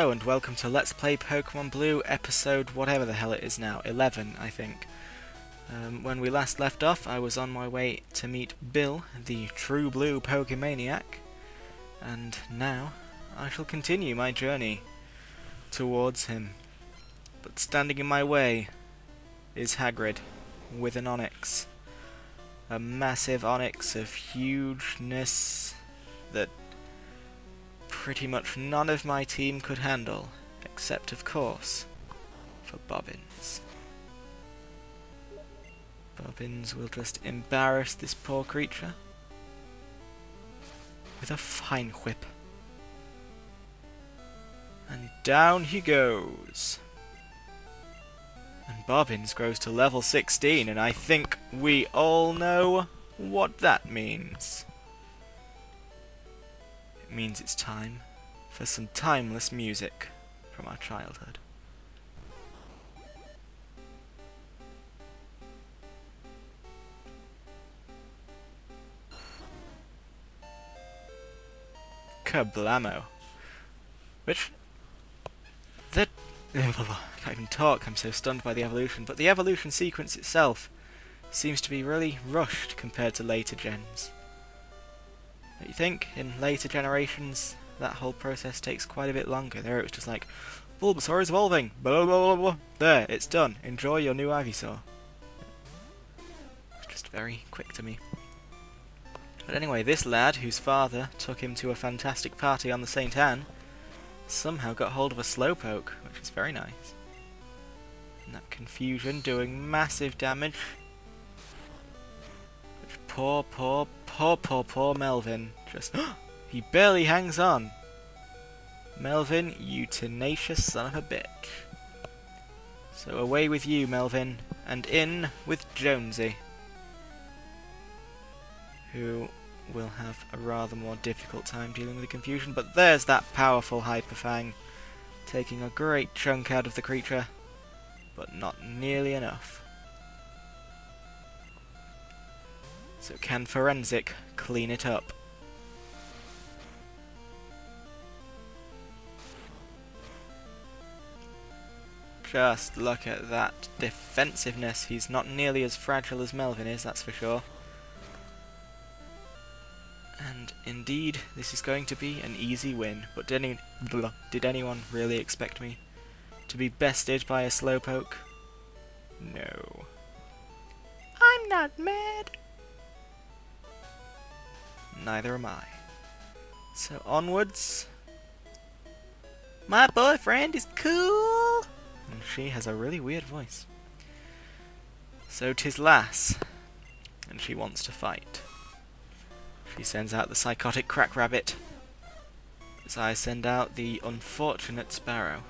Hello and welcome to Let's Play Pokémon Blue episode whatever the hell it is now, 11 I think. When we last left off I was on my way to meet Bill, the true blue Pokemaniac, and now I shall continue my journey towards him. But standing in my way is Hagrid with an Onix. A massive Onix of hugeness that pretty much none of my team could handle, except of course for Bobbins. Bobbins will just embarrass this poor creature with a fine whip. And down he goes. And Bobbins grows to level 16, and I think we all know what that means. It means it's time for some timeless music from our childhood. Kablamo. Which... that... I can't even talk, I'm so stunned by the evolution, but the evolution sequence itself seems to be really rushed compared to later gens. Don't you think? In later generations, that whole process takes quite a bit longer. There it was just like, Bulbasaur is evolving, blah blah blah blah. There, it's done. Enjoy your new Ivysaur. It's just very quick to me. But anyway, this lad, whose father took him to a fantastic party on the St. Anne, somehow got hold of a Slowpoke, which is very nice. And that confusion doing massive damage. Which poor Melvin just... he barely hangs on! Melvin, you tenacious son of a bitch. So away with you, Melvin, and in with Jonesy, who will have a rather more difficult time dealing with the confusion, but there's that powerful Hyper Fang, taking a great chunk out of the creature, but not nearly enough. So can Forensic clean it up? Just look at that defensiveness. He's not nearly as fragile as Melvin is, that's for sure. And indeed, this is going to be an easy win, but did anyone really expect me to be bested by a Slowpoke? No. I'm not mad! Neither am I. So onwards. My boyfriend is cool! And she has a really weird voice. So 'tis Lass, and she wants to fight. She sends out the psychotic Crack Rabbit, as I send out the unfortunate Sparrow.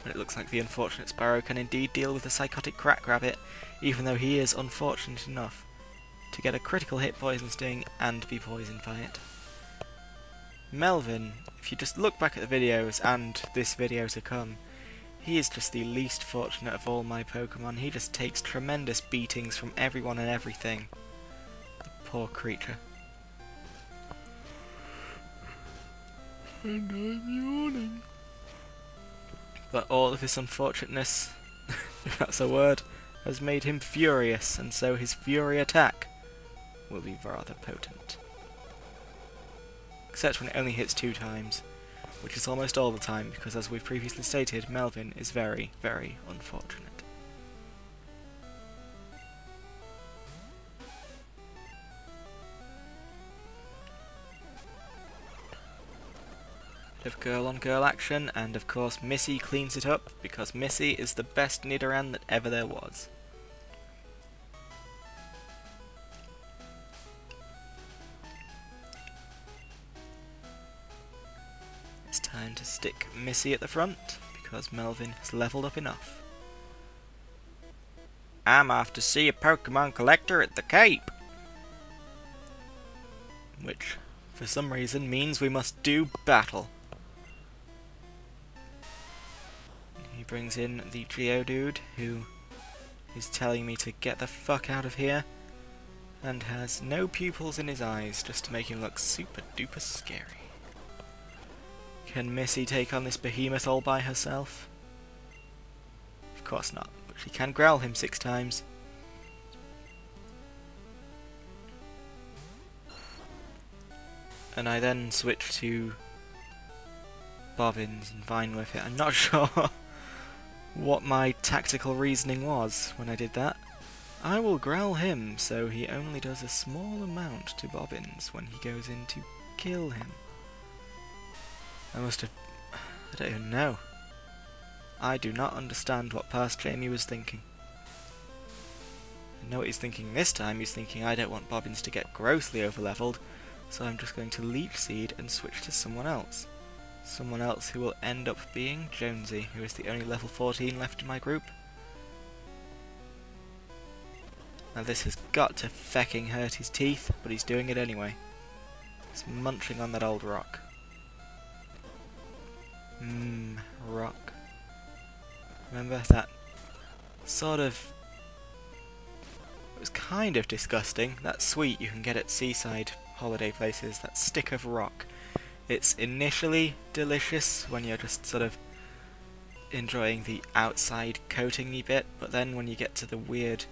But it looks like the unfortunate Sparrow can indeed deal with the psychotic Crack Rabbit, even though he is unfortunate enough to get a critical hit poison sting and be poisoned by it. Melvin, if you just look back at the videos and this video to come, he is just the least fortunate of all my Pokemon. He just takes tremendous beatings from everyone and everything. The poor creature. And I'm yawning. But all of his unfortunateness, if that's a word, has made him furious, and so his Fury attack will be rather potent. Except when it only hits 2 times, which is almost all the time, because as we've previously stated, Melvin is very, very unfortunate. Bit of girl-on-girl action, and of course Missy cleans it up, because Missy is the best Nidoran that ever there was. It's time to stick Missy at the front, because Melvin has leveled up enough. I'm off to see a Pokemon collector at the Cape! Which, for some reason, means we must do battle. He brings in the Geodude, who is telling me to get the fuck out of here, and has no pupils in his eyes, just to make him look super duper scary. Can Missy take on this behemoth all by herself? Of course not, but she can growl him 6 times. And I then switch to Bobbins and Vine with it. I'm not sure what my tactical reasoning was when I did that. I will growl him so he only does a small amount to Bobbins when he goes in to kill him. I don't even know. I do not understand what past Jamie was thinking. I know what he's thinking this time. He's thinking I don't want Bobbins to get grossly overleveled, so I'm just going to Leech Seed and switch to someone else. Someone else who will end up being Jonesy, who is the only level 14 left in my group. Now this has got to fecking hurt his teeth, but he's doing it anyway. He's munching on that old rock. Rock. Remember that sort of... It was kind of disgusting. That sweet you can get at seaside holiday places, that stick of rock. It's initially delicious when you're just sort of enjoying the outside coating-y bit, but then when you get to the weird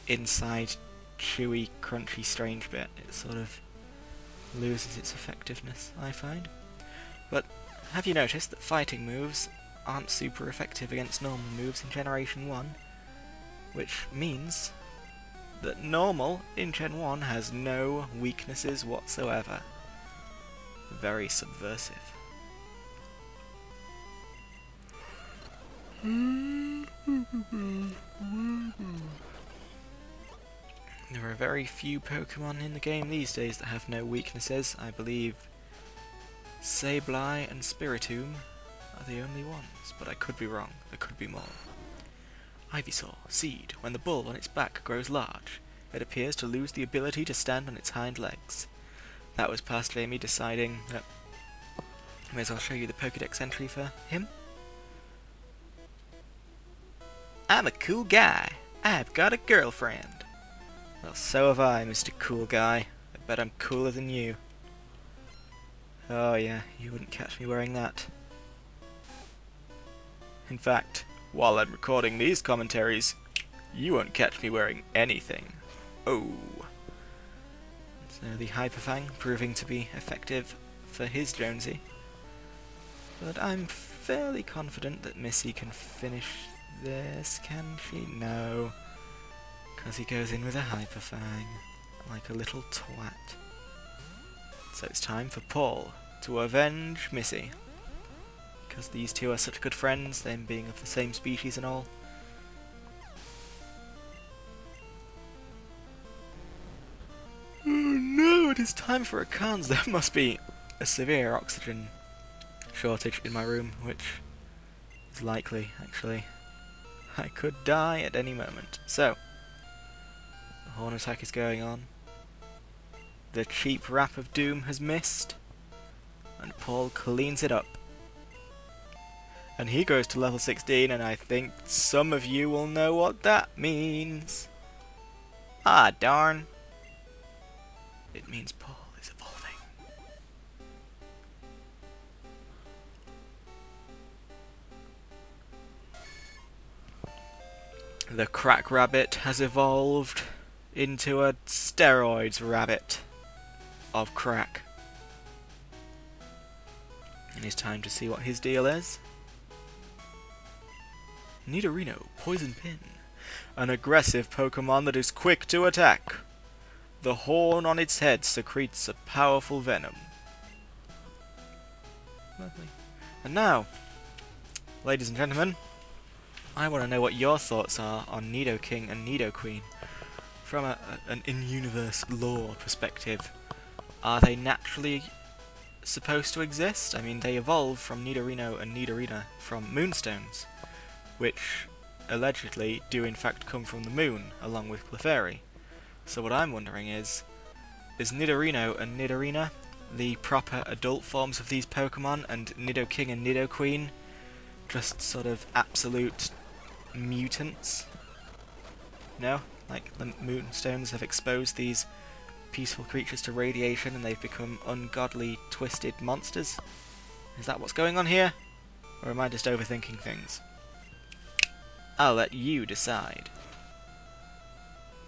inside chewy, crunchy, strange bit, it sort of loses its effectiveness, I find. But have you noticed that fighting moves aren't super effective against normal moves in Generation 1? Which means that normal in Gen 1 has no weaknesses whatsoever. Very subversive. There are very few Pokemon in the game these days that have no weaknesses. I believe Sableye and Spiritomb are the only ones, but I could be wrong. There could be more. Ivysaur, Seed. When the bull on its back grows large, it appears to lose the ability to stand on its hind legs. That was past Jamie deciding that I may as well show you the Pokédex entry for him. I'm a cool guy. I've got a girlfriend. Well, so have I, Mr. Cool Guy. I bet I'm cooler than you. Oh yeah, you wouldn't catch me wearing that. In fact, while I'm recording these commentaries, you won't catch me wearing anything. Oh. So the Hyperfang proving to be effective for his Jonesy. But I'm fairly confident that Missy can finish this, can she? No. Because he goes in with a Hyperfang, like a little twat. So it's time for Paul to avenge Missy. Because these two are such good friends, them being of the same species and all. Oh no, it is time for a cons. There must be a severe oxygen shortage in my room, which is likely, actually. I could die at any moment. So, the horn attack is going on. The cheap Wrap of Doom has missed. And Paul cleans it up. And he goes to level 16, and I think some of you will know what that means. Ah, darn. It means Paul is evolving. The Crack Rabbit has evolved into a steroids rabbit of crack. And it's time to see what his deal is. Nidorino, Poison Pin. An aggressive Pokemon that is quick to attack. The horn on its head secretes a powerful venom. Lovely. And now, ladies and gentlemen, I want to know what your thoughts are on Nidoking and Nidoqueen. From an in-universe lore perspective, are they naturally supposed to exist? I mean, they evolved from Nidorino and Nidorina from Moonstones, which allegedly do in fact come from the moon, along with Clefairy. So what I'm wondering is Nidorino and Nidorina the proper adult forms of these Pokemon, and Nidoking and Nidoqueen just sort of absolute mutants? No? Like, the Moonstones have exposed these peaceful creatures to radiation and they've become ungodly, twisted monsters? Is that what's going on here? Or am I just overthinking things? I'll let you decide.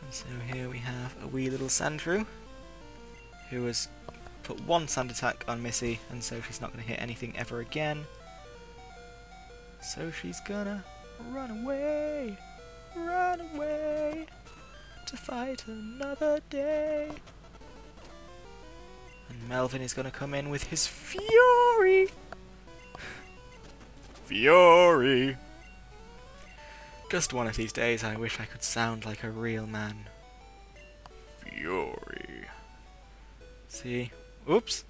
And so here we have a wee little Sandshrew, who has put one sand attack on Missy, and so she's not going to hit anything ever again. So she's gonna run away to fight another day. And Melvin is gonna come in with his fury. Fury. Just one of these days I wish I could sound like a real man. Fury. See? Oops.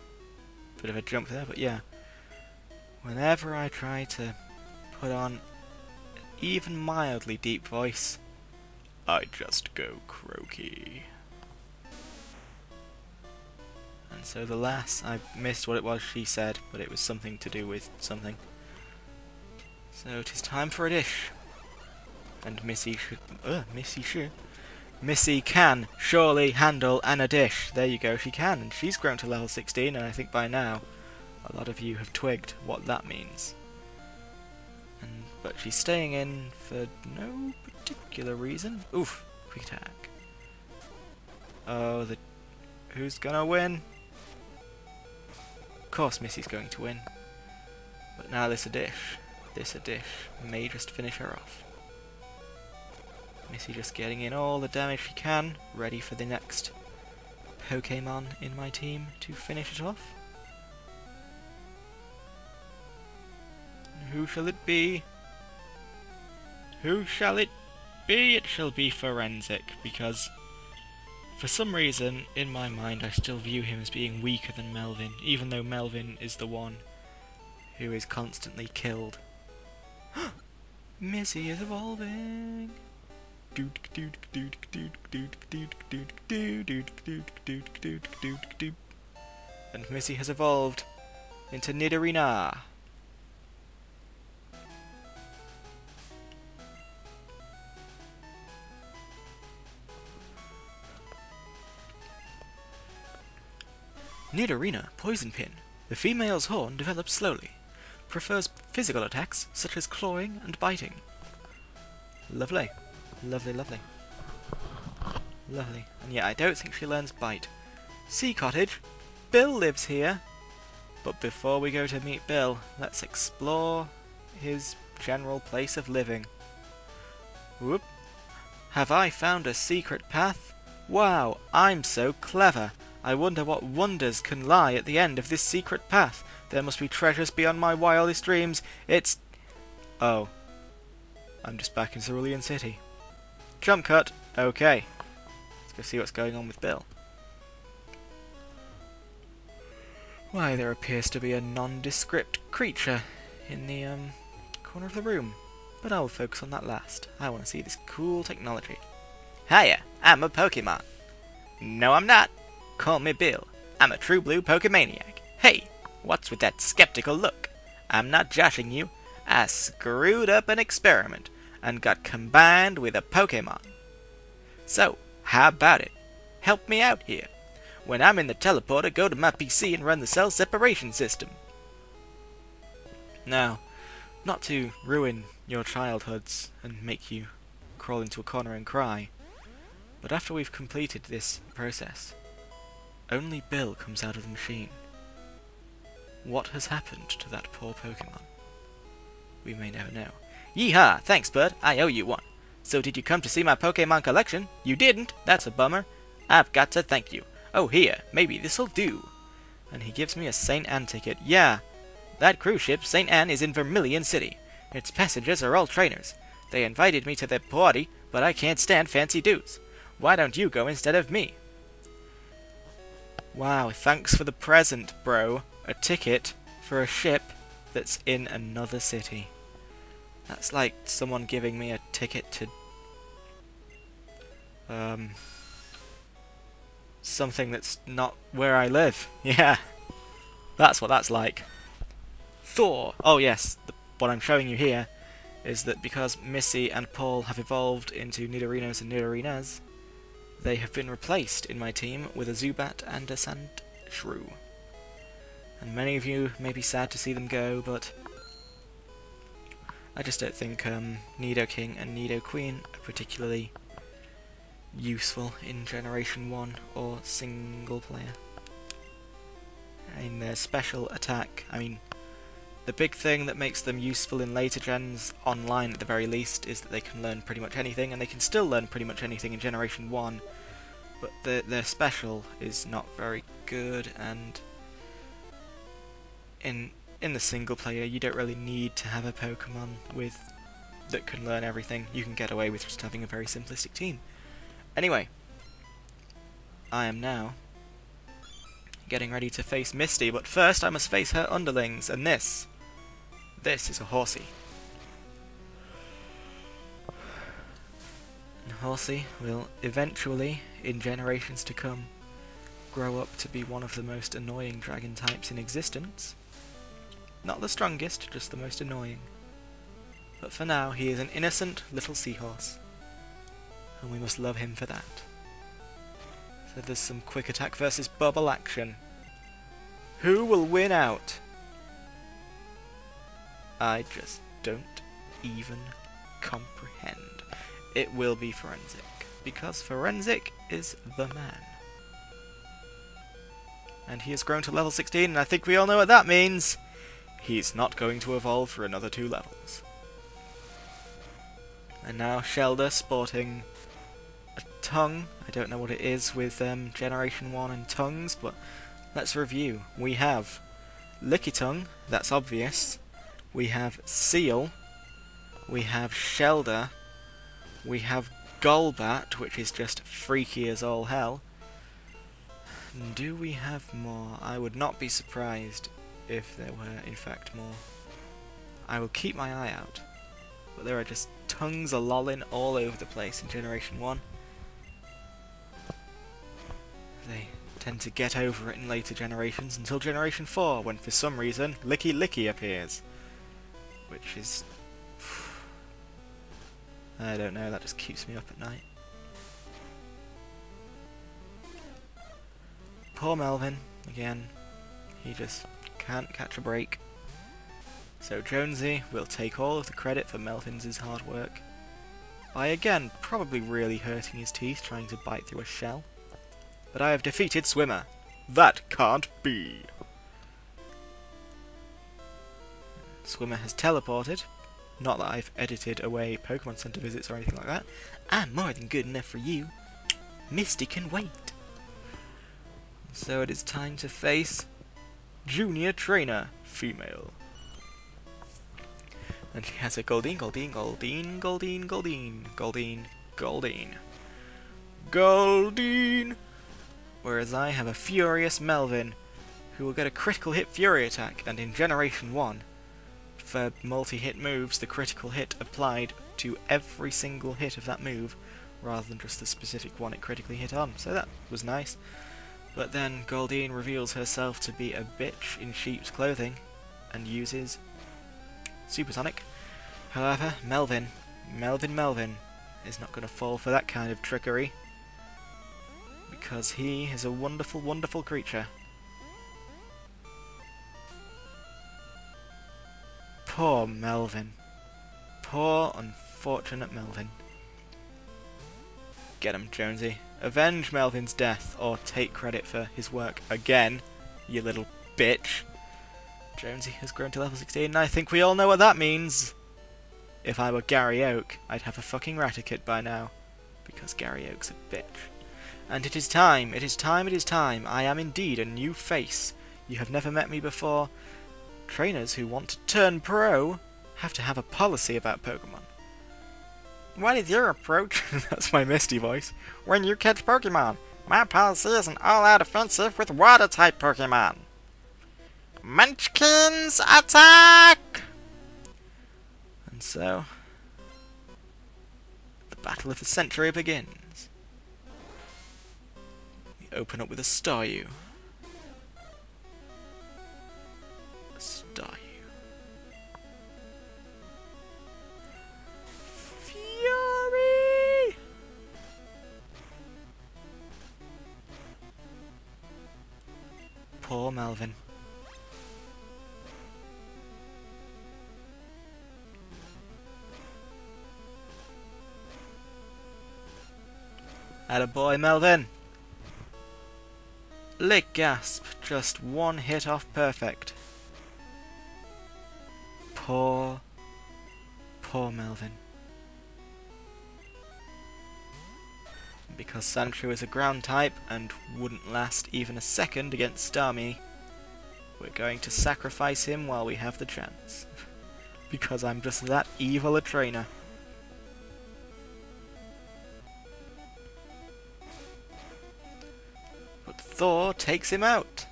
Bit of a jump there, but yeah. Whenever I try to put on even mildly deep voice, I just go croaky. And so the lass, I missed what it was she said, but it was something to do with something. So it is time for a dish. And Missy can surely handle a dish. There you go, she can, and she's grown to level 16, and I think by now a lot of you have twigged what that means. But she's staying in for no particular reason. Oof, quick attack. Oh, who's gonna win? Of course Missy's going to win. But now this a dish may just finish her off. Missy just getting in all the damage she can, ready for the next Pokémon in my team to finish it off. And who shall it be? Who shall it be? It shall be Forensic, because for some reason, in my mind, I still view him as being weaker than Melvin, even though Melvin is the one who is constantly killed. Missy is evolving! And Missy has evolved into Nidorina. Nidorina, Poison Pin. The female's horn develops slowly. Prefers physical attacks, such as clawing and biting. Lovely. Lovely, lovely. Lovely. And yeah, I don't think she learns bite. Sea Cottage. Bill lives here. But before we go to meet Bill, let's explore his general place of living. Whoop. Have I found a secret path? Wow, I'm so clever. I wonder what wonders can lie at the end of this secret path. There must be treasures beyond my wildest dreams. It's... Oh. I'm just back in Cerulean City. Jump cut. Okay. Let's go see what's going on with Bill. Why, there appears to be a nondescript creature in the corner of the room. But I will focus on that last. I want to see this cool technology. Hiya, I'm a Pokémon. No, I'm not. Call me Bill. I'm a true blue Pokemaniac. Hey, what's with that skeptical look? I'm not joshing you. I screwed up an experiment and got combined with a Pokemon. So, how about it? Help me out here. When I'm in the teleporter, go to my PC and run the cell separation system. Now, not to ruin your childhoods and make you crawl into a corner and cry, but after we've completed this process, only Bill comes out of the machine. What has happened to that poor Pokemon? We may never know. Yeehaw! Thanks, bud. I owe you one. So did you come to see my Pokemon collection? You didn't? That's a bummer. I've got to thank you. Oh, here. Maybe this'll do. And he gives me a St. Anne ticket. Yeah. That cruise ship, St. Anne, is in Vermilion City. Its passengers are all trainers. They invited me to their party, but I can't stand fancy dues. Why don't you go instead of me? Wow, thanks for the present, bro. A ticket for a ship that's in another city. That's like someone giving me a ticket to... something that's not where I live. Yeah, that's what that's like. Thor! Oh yes, what I'm showing you here is that because Missy and Paul have evolved into Nidorinos and Nidorinas, they have been replaced in my team with a Zubat and a Sandshrew. And many of you may be sad to see them go, but I just don't think Nidoking and Nidoqueen are particularly useful in Generation 1 or single player. In their special attack, I mean, the big thing that makes them useful in later gens, online at the very least, is that they can learn pretty much anything, and they can still learn pretty much anything in Generation 1, but their special is not very good, and in the single player you don't really need to have a Pokemon that can learn everything. You can get away with just having a very simplistic team. Anyway, I am now getting ready to face Misty, but first I must face her underlings, and this is a Horsey. And Horsey will eventually, in generations to come, grow up to be one of the most annoying dragon types in existence. Not the strongest, just the most annoying. But for now, he is an innocent little seahorse, and we must love him for that. So there's some quick attack versus bubble action. Who will win out? I just don't even comprehend. It will be Forensic, because Forensic is the man. And he has grown to level 16, and I think we all know what that means. He's not going to evolve for another 2 levels. And now Shelder sporting a tongue. I don't know what it is with Generation 1 and tongues, but let's review. We have Lickitung, that's obvious. We have Seal. We have Shelder. We have Golbat, which is just freaky as all hell. Do we have more? I would not be surprised if there were, in fact, more. I will keep my eye out. But there are just tongues a-lolling all over the place in Generation 1. They tend to get over it in later generations until Generation 4, when for some reason Licky Licky appears. Which is... I don't know, that just keeps me up at night. Poor Melvin, again, he just can't catch a break. So Jonesy will take all of the credit for Melvin's hard work, by again probably really hurting his teeth trying to bite through a shell. But I have defeated Swimmer. That can't be! Swimmer has teleported. Not that I've edited away Pokemon Center visits or anything like that. I'm more than good enough for you. Misty can wait. So it is time to face Junior Trainer, female. And she has a Goldeen, Goldeen, Goldeen, Goldeen, Goldeen, Goldeen, Goldeen, Goldeen. Whereas I have a Furious Melvin, who will get a critical hit Fury attack, and in Generation 1, for multi-hit moves, the critical hit applied to every single hit of that move, rather than just the specific one it critically hit on, so that was nice. But then Goldeen reveals herself to be a bitch in sheep's clothing, and uses Supersonic. However, Melvin is not going to fall for that kind of trickery, because he is a wonderful, wonderful creature. Poor Melvin. Poor, unfortunate Melvin. Get him, Jonesy. Avenge Melvin's death, or take credit for his work again, you little bitch. Jonesy has grown to level 16, and I think we all know what that means. If I were Gary Oak, I'd have a fucking Raticate by now, because Gary Oak's a bitch. And it is time, it is time, it is time. I am indeed a new face. You have never met me before. Trainers who want to turn pro have to have a policy about Pokemon. What is your approach? That's my Misty voice. When you catch Pokemon, my policy is an all-out offensive with water-type Pokemon. Munchkins, attack! And so, the battle of the century begins. We open up with a Staryu. A Staryu. Fury! Poor Melvin. Attaboy, Melvin! Lick gasp, just one hit off perfect. Poor Melvin. Because Sandshrew is a ground type and wouldn't last even a second against Starmie, we're going to sacrifice him while we have the chance. Because I'm just that evil a trainer. But Thor takes him out.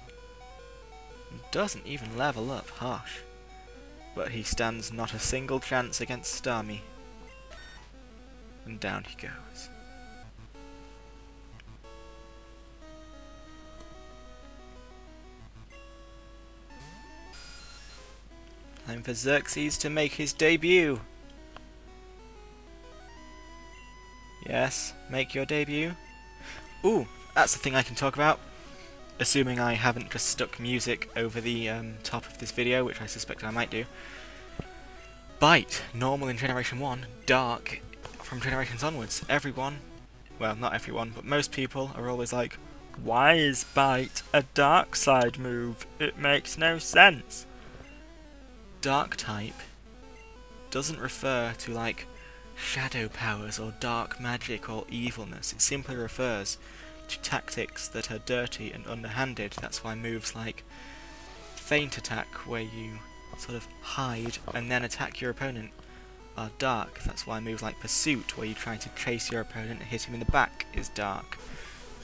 Doesn't even level up, harsh. But he stands not a single chance against Starmie. And down he goes. Time for Xerxes to make his debut. Yes, make your debut. Ooh, that's the thing I can talk about. Assuming I haven't just stuck music over the top of this video, which I suspect I might do. Bite, normal in Generation 1, Dark from Generations onwards. Everyone, well not everyone, but most people are always like, why is Bite a Dark side move? It makes no sense. Dark type doesn't refer to like shadow powers or dark magic or evilness. It simply refers to tactics that are dirty and underhanded. That's why moves like feint attack, where you sort of hide and then attack your opponent, are dark. That's why moves like pursuit, where you try to chase your opponent and hit him in the back, is dark.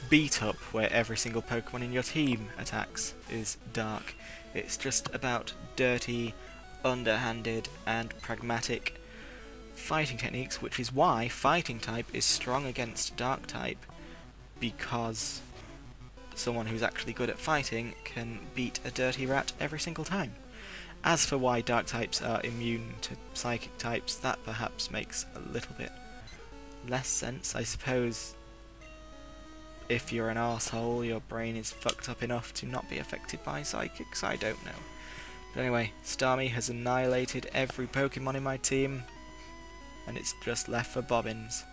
Beat up, where every single Pokemon in your team attacks, is dark. It's just about dirty, underhanded and pragmatic fighting techniques, which is why fighting type is strong against dark type, because someone who's actually good at fighting can beat a dirty rat every single time. As for why dark types are immune to psychic types, that perhaps makes a little bit less sense. I suppose if you're an arsehole, your brain is fucked up enough to not be affected by psychics. I don't know. But anyway, Starmie has annihilated every Pokemon in my team, and it's just left for Bobbins.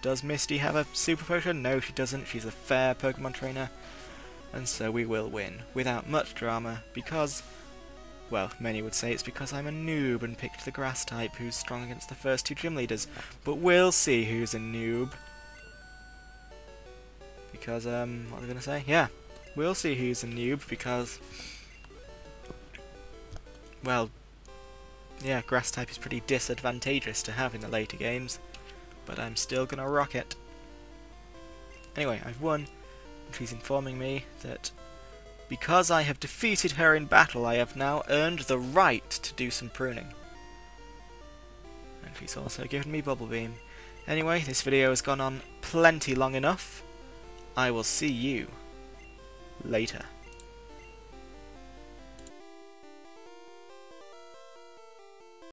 Does Misty have a super potion? No, she doesn't. She's a fair Pokemon trainer, and so we will win, without much drama, because, well, many would say it's because I'm a noob and picked the grass type who's strong against the first two gym leaders, but we'll see who's a noob. Because, what was I going to say? Yeah, we'll see who's a noob, because, well, yeah, grass type is pretty disadvantageous to have in the later games, but I'm still gonna rock it. Anyway, I've won, and she's informing me that because I have defeated her in battle, I have now earned the right to do some pruning. And she's also given me Bubble Beam. Anyway, this video has gone on plenty long enough. I will see you later.